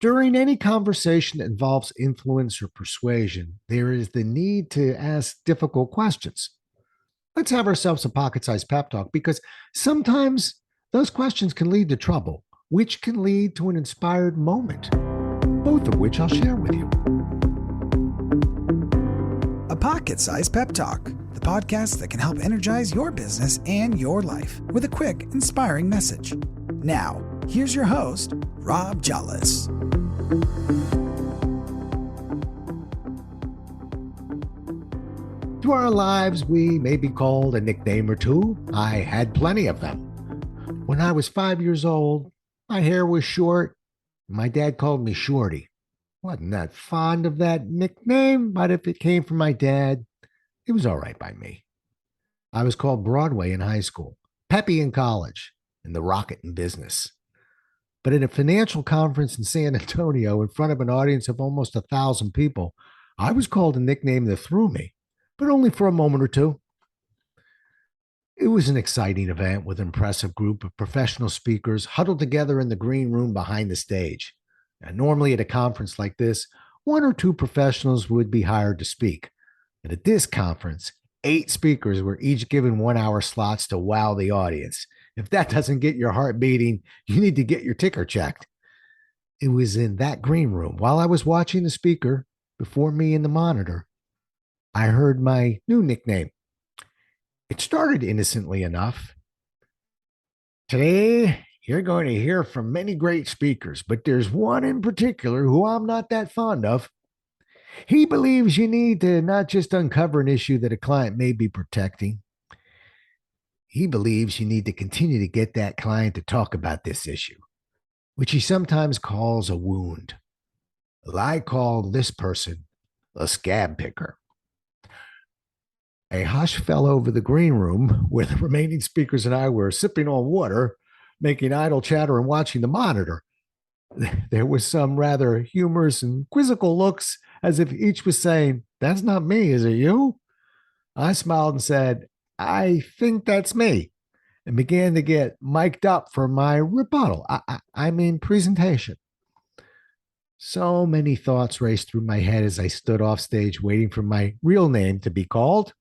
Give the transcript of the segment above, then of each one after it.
During any conversation that involves influence or persuasion, there is the need to ask difficult questions. Let's have ourselves a pocket sized pep talk because sometimes those questions can lead to trouble, which can lead to an inspired moment, both of which I'll share with you. A Pocket Sized Pep Talk, the podcast that can help energize your business and your life with a quick, inspiring message. Now, here's your host, Rob Jollis. Through our lives, we may be called a nickname or two. I had plenty of them. When I was 5 years old, my hair was short. My dad called me Shorty. Wasn't that fond of that nickname, but if it came from my dad, it was all right by me. I was called Broadway in high school, Peppy in college, and the Rocket in business. But at a financial conference in San Antonio in front of an audience of almost 1,000 people, I was called a nickname that threw me, but only for a moment or two. It was an exciting event with an impressive group of professional speakers huddled together in the green room behind the stage. Now, normally at a conference like this, one or two professionals would be hired to speak. But at this conference, 8 speakers were each given 1-hour slots to wow the audience. If that doesn't get your heart beating, you need to get your ticker checked. It was in that green room, while I was watching the speaker before me in the monitor, I heard my new nickname. It started innocently enough. Today, you're going to hear from many great speakers, but there's one in particular who I'm not that fond of. He believes you need to not just uncover an issue that a client may be protecting. He believes you need to continue to get that client to talk about this issue, which he sometimes calls a wound. Well, I call this person a scab picker. A hush fell over the green room where the remaining speakers and I were sipping on water, making idle chatter and watching the monitor. There was some rather humorous and quizzical looks as if each was saying, "That's not me, is it you?" I smiled and said, "I think that's me," and began to get mic'd up for my rebuttal. I mean presentation. So many thoughts raced through my head as I stood off stage waiting for my real name to be called.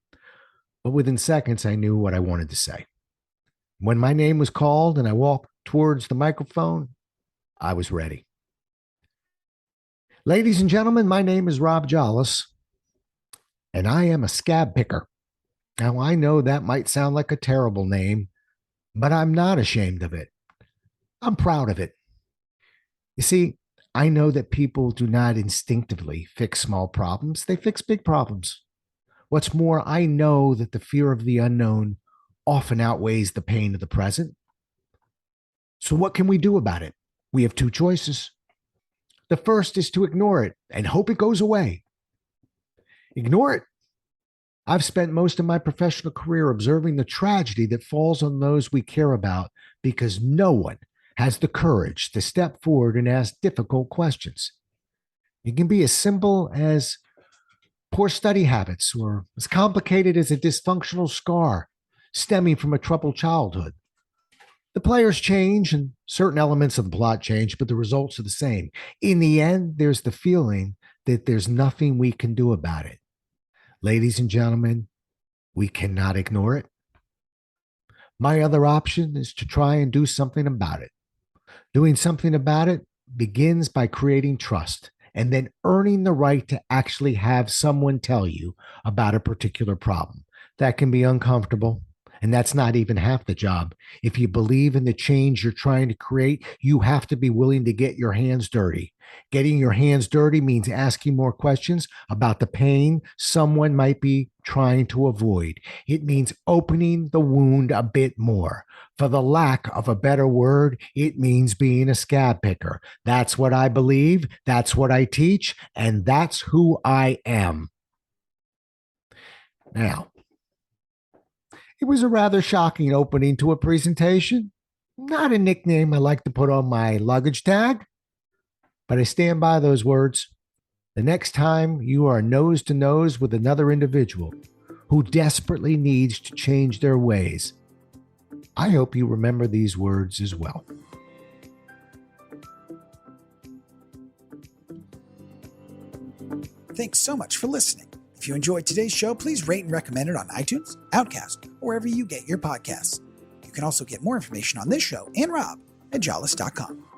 But within seconds, I knew what I wanted to say. When my name was called and I walked towards the microphone, I was ready. Ladies and gentlemen, my name is Rob Jollis, and I am a scab picker. Now, I know that might sound like a terrible name, but I'm not ashamed of it. I'm proud of it. You see, I know that people do not instinctively fix small problems. They fix big problems. What's more, I know that the fear of the unknown often outweighs the pain of the present. So what can we do about it? We have 2 choices. The first is to ignore it and hope it goes away. Ignore it. I've spent most of my professional career observing the tragedy that falls on those we care about because no one has the courage to step forward and ask difficult questions. It can be as simple as poor study habits, or as complicated as a dysfunctional scar stemming from a troubled childhood. The players change and certain elements of the plot change, but the results are the same. In the end, there's the feeling that there's nothing we can do about it. Ladies and gentlemen, we cannot ignore it. My other option is to try and do something about it. Doing something about it begins by creating trust and then earning the right to actually have someone tell you about a particular problem. That can be uncomfortable, and that's not even half the job. If you believe in the change you're trying to create, you have to be willing to get your hands dirty. Getting your hands dirty means asking more questions about the pain someone might be trying to avoid. It means opening the wound a bit more. For the lack of a better word, it means being a scab picker. That's what I believe, that's what I teach, and that's who I am. Now, it was a rather shocking opening to a presentation. Not a nickname I like to put on my luggage tag, but I stand by those words. The next time you are nose to nose with another individual who desperately needs to change their ways, I hope you remember these words as well. Thanks so much for listening. If you enjoyed today's show, please rate and recommend it on iTunes, Outcast, or wherever you get your podcasts. You can also get more information on this show and Rob at jollis.com.